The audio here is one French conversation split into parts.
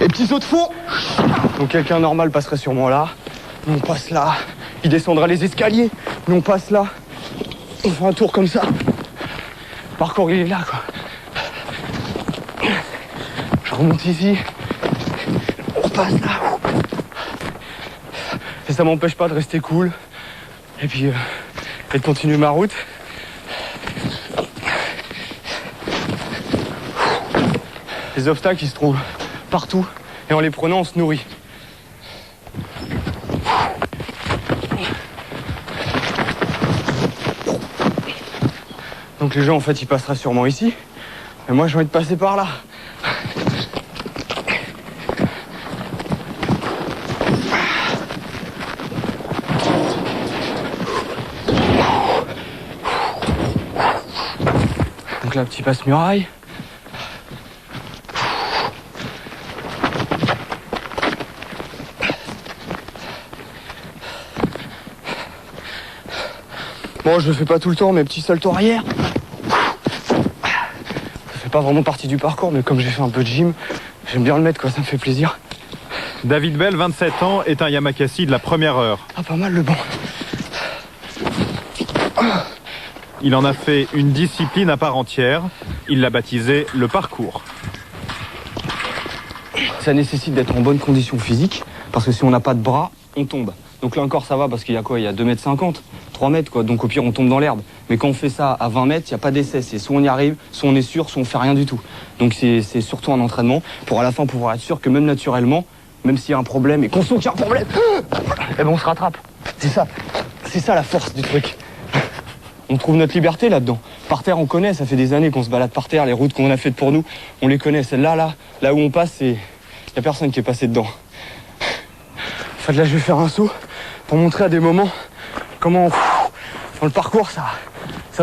Et petit saut de fond. Donc quelqu'un normal passerait sûrement là. Nous on passe là. Il descendra les escaliers. Nous on passe là. On fait un tour comme ça. Le parcours il est là quoi. Je remonte ici. On passe là. Et ça m'empêche pas de rester cool. Et puis et de continuer ma route. Les obstacles ils se trouvent partout. Et en les prenant on se nourrit. Donc les gens en fait ils passeraient sûrement ici. Mais moi j'ai envie de passer par là. Donc là petit passe-muraille. Bon, je le fais pas tout le temps, mes petits saltos arrière. Ça fait pas vraiment partie du parcours, mais comme j'ai fait un peu de gym, j'aime bien le mettre, quoi, ça me fait plaisir. David Bell, 27 ans, est un Yamakasi de la première heure. Ah, pas mal le banc. Il en a fait une discipline à part entière. Il l'a baptisé le parcours. Ça nécessite d'être en bonne condition physique, parce que si on n'a pas de bras, on tombe. Donc là encore ça va, parce qu'il y a quoi? Il y a 2,50 m, 3 mètres quoi, donc au pire on tombe dans l'herbe. Mais quand on fait ça à 20 mètres, il n'y a pas d'essai, c'est soit on y arrive, soit on est sûr, soit on fait rien du tout. Donc c'est surtout un entraînement, pour à la fin pouvoir être sûr que même naturellement, même s'il y a un problème, et qu'on sent qu'il y a un problème, eh ben on se rattrape. C'est ça la force du truc. On trouve notre liberté là-dedans. Par terre on connaît, ça fait des années qu'on se balade par terre, les routes qu'on a faites pour nous, on les connaît. Celle-là, là où on passe, il n'y a personne qui est passé dedans. En fait là je vais faire un saut pour montrer à des moments comment dans le parcours ça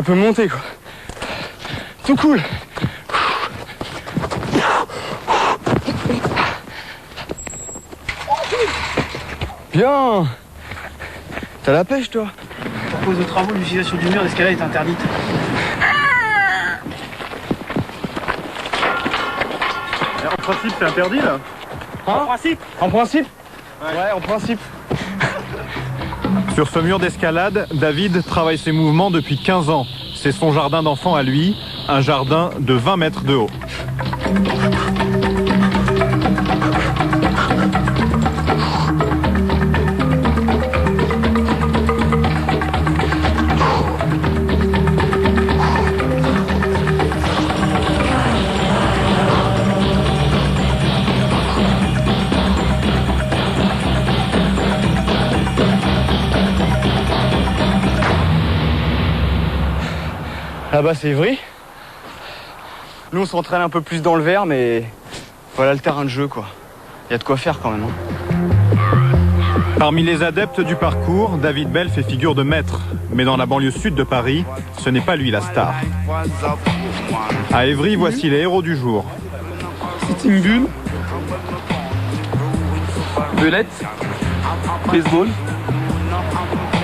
peut monter quoi. Tout cool. Bien. T'as la pêche toi? Pour cause de travaux, l'utilisation du mur d'escalade est interdite. En principe, c'est interdit là? En principe? En principe? Ouais, en principe. Sur ce mur d'escalade, David travaille ses mouvements depuis 15 ans. C'est son jardin d'enfant à lui, un jardin de 20 mètres de haut. Là-bas c'est Ivry. Nous on s'entraîne un peu plus dans le vert, mais voilà le terrain de jeu quoi. Il y a de quoi faire quand même. Parmi les adeptes du parcours, David Bell fait figure de maître. Mais dans la banlieue sud de Paris, ce n'est pas lui la star. À Évry, voici les héros du jour. C'est une bulle, belette, baseball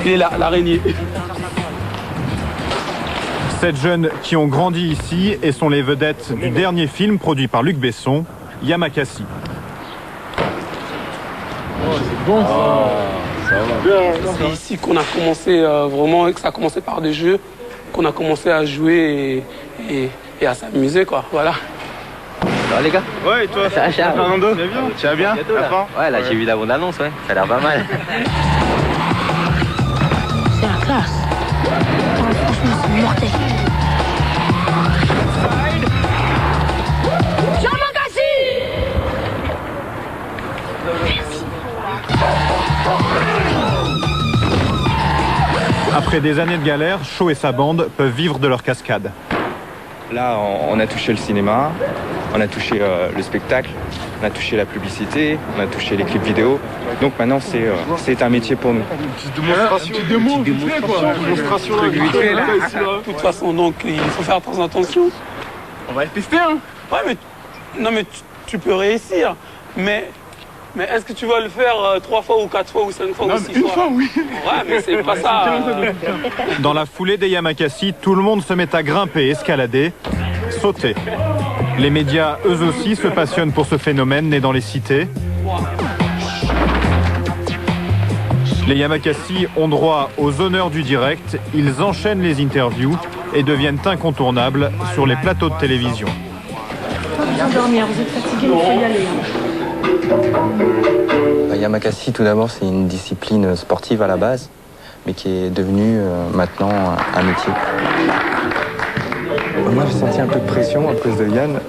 et l'araignée. 7 jeunes qui ont grandi ici et sont les vedettes du dernier film produit par Luc Besson, Yamakasi. C'est bon ça. C'est ici qu'on a commencé vraiment, que ça a commencé par des jeux, qu'on a commencé à jouer et à s'amuser quoi, voilà. Ça va les gars? Ouais, et toi? Ça va, Fernando? Tu vas bien? Ouais, là j'ai vu la bande-annonce, ouais, ça a l'air pas mal. C'est la classe. Franchement, c'est mortel. Après des années de galère, Shaw et sa bande peuvent vivre de leur cascade. Là, on a touché le cinéma, on a touché le spectacle, on a touché la publicité, on a touché les clips vidéo. Donc maintenant, c'est un métier pour nous. Une démonstration de toute façon, donc il faut faire très attention. On va le tester hein. Ouais, mais non mais tu peux réussir, mais Mais est-ce que tu vas le faire 3 fois ou 4 fois ou 5 fois ou 6 fois? Une fois, oui. Ouais, mais c'est pas ça. Dans la foulée des Yamakasi, tout le monde se met à grimper, escalader, sauter. Les médias, eux aussi, se passionnent pour ce phénomène né dans les cités. Les Yamakasi ont droit aux honneurs du direct, ils enchaînent les interviews et deviennent incontournables sur les plateaux de télévision. Vous dormir, vous êtes fatigué, il faut y aller. Yamakasi, tout d'abord, c'est une discipline sportive à la base, mais qui est devenue maintenant un métier. Moi, j'ai senti un peu de pression à cause de Yann.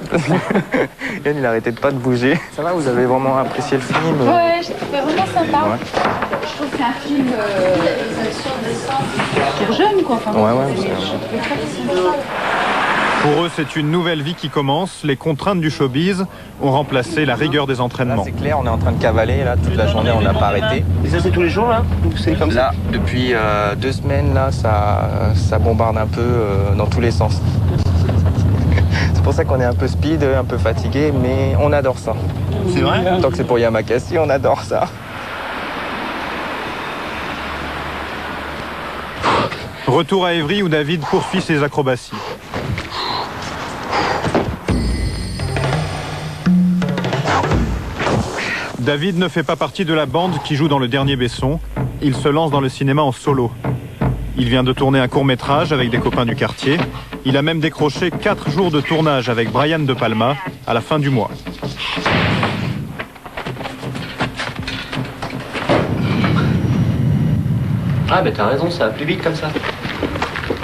Yann, il arrêtait pas de bouger. Ça va, vous avez vraiment apprécié le film? Ouais, je trouvais vraiment sympa. Ouais. Je trouve que c'est un film pour jeunes, quoi. Enfin, Ouais, Pour eux, c'est une nouvelle vie qui commence. Les contraintes du showbiz ont remplacé la rigueur des Là, entraînements. c'est clair, on est en train de cavaler, là, toute la journée, on n'a pas arrêté. Et ça, c'est tous les jours, là? Ou c'est comme ça? Là, depuis 2 semaines, là, ça bombarde un peu dans tous les sens. C'est pour ça qu'on est un peu speed, un peu fatigué, mais on adore ça. C'est vrai? Tant que c'est pour Yamakasi, on adore ça. Retour à Évry où David poursuit ses acrobaties. David ne fait pas partie de la bande qui joue dans Le Dernier Besson. Il se lance dans le cinéma en solo. Il vient de tourner un court-métrage avec des copains du quartier. Il a même décroché 4 jours de tournage avec Brian De Palma à la fin du mois. Ah, ben t'as raison, ça va plus vite comme ça.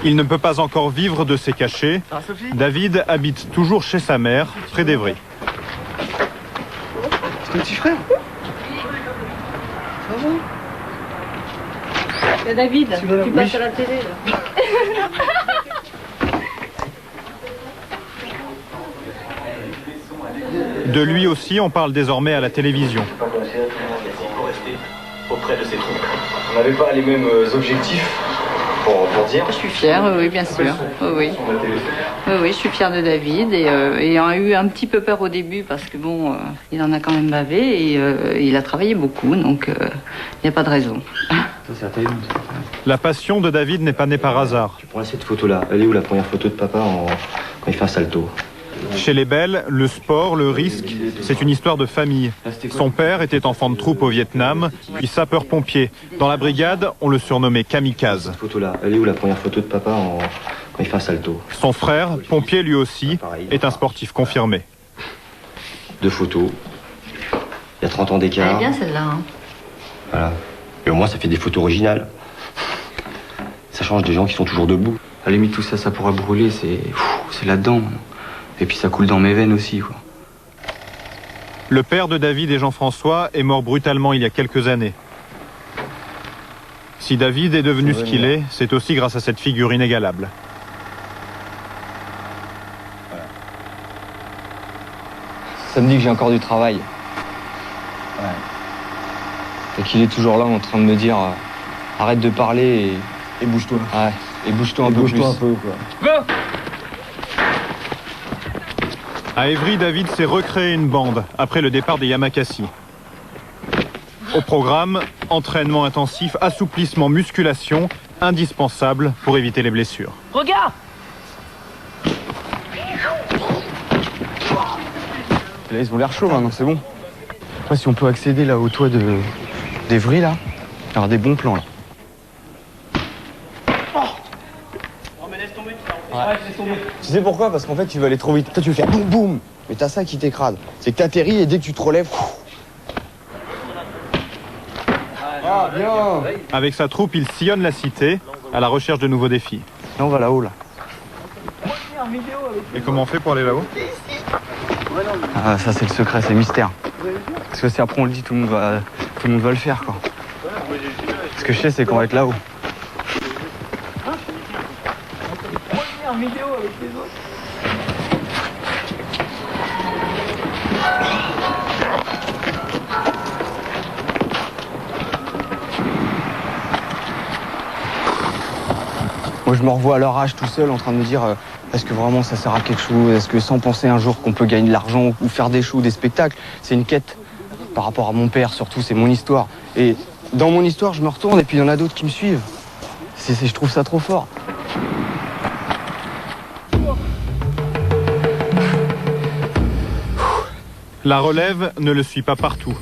Il ne peut pas encore vivre de ses cachets. David habite toujours chez sa mère, près d'Évry. C'est ton petit frère? Et David, tu passes à la télé, là. De lui aussi, on parle désormais à la télévision. Auprès de ses troupes. On n'avait pas les mêmes objectifs pour dire. Je suis fière, oui, bien sûr. Oui. Oui, je suis fière de David et ayant eu un petit peu peur au début parce que bon, il en a quand même bavé et il a travaillé beaucoup, donc il n'y a pas de raison. La passion de David n'est pas née par hasard. Tu prends cette photo-là. Elle est où la première photo de papa quand il fait un salto? Chez les Belles, le sport, le risque, c'est une histoire de famille. Son père était enfant de troupe au Vietnam, puis sapeur-pompier. Dans la brigade, on le surnommait kamikaze. Cette photo-là. Elle est où la première photo de papa quand il fait un salto? Son frère, pompier lui aussi, est un sportif confirmé. 2 photos. Il y a 30 ans d'écart. Elle est bien celle-là. Hein. Voilà. Et au moins, ça fait des photos originales. Ça change des gens qui sont toujours debout. À la limite, tout ça, ça pourra brûler, c'est là-dedans. Et puis ça coule dans mes veines aussi, quoi. Le père de David et Jean-François est mort brutalement il y a quelques années. Si David est devenu ce qu'il est, c'est aussi grâce à cette figure inégalable. Ça me dit que j'ai encore du travail. Et qu'il est toujours là en train de me dire arrête de parler et bouge-toi. Ouais, et bouge-toi un peu plus. Bouge-toi un peu, quoi. Go! À Évry, David s'est recréé une bande après le départ des Yamakasi. Au programme, entraînement intensif, assouplissement, musculation, indispensable pour éviter les blessures. Regarde! Là, ils ont l'air chauds maintenant, c'est bon. Après, si on peut accéder là au toit d'Évry, là, il y aura des bons plans là. Tu sais pourquoi? Parce qu'en fait, tu vas aller trop vite. Toi, tu veux faire boum boum, mais t'as ça qui t'écrase. C'est que t'atterris et dès que tu te relèves. Ah, bien! Avec sa troupe, il sillonne la cité à la recherche de nouveaux défis. Là, on va là-haut, là. Et comment on fait pour aller là-haut? Ah, ça, c'est le secret, c'est le mystère. Parce que si après on le dit, tout le monde va le faire, quoi. Ce que je sais, c'est qu'on va être là-haut. Moi, je me revois à leur âge tout seul en train de me dire est-ce que vraiment ça sert à quelque chose? Est-ce que sans penser un jour qu'on peut gagner de l'argent ou faire des shows, des spectacles, c'est une quête. par rapport à mon père, surtout, c'est mon histoire. Et dans mon histoire, je me retourne et puis il y en a d'autres qui me suivent. Je trouve ça trop fort. La relève ne le suit pas partout.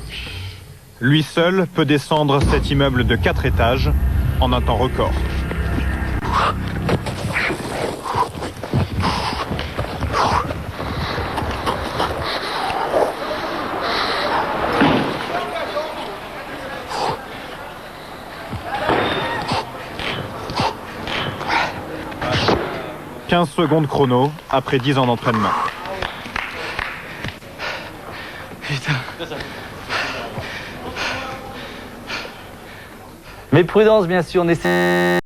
Lui seul peut descendre cet immeuble de 4 étages en un temps record. « 15 secondes chrono après 10 ans d'entraînement. » Putain. Mais prudence, bien sûr, on essaie.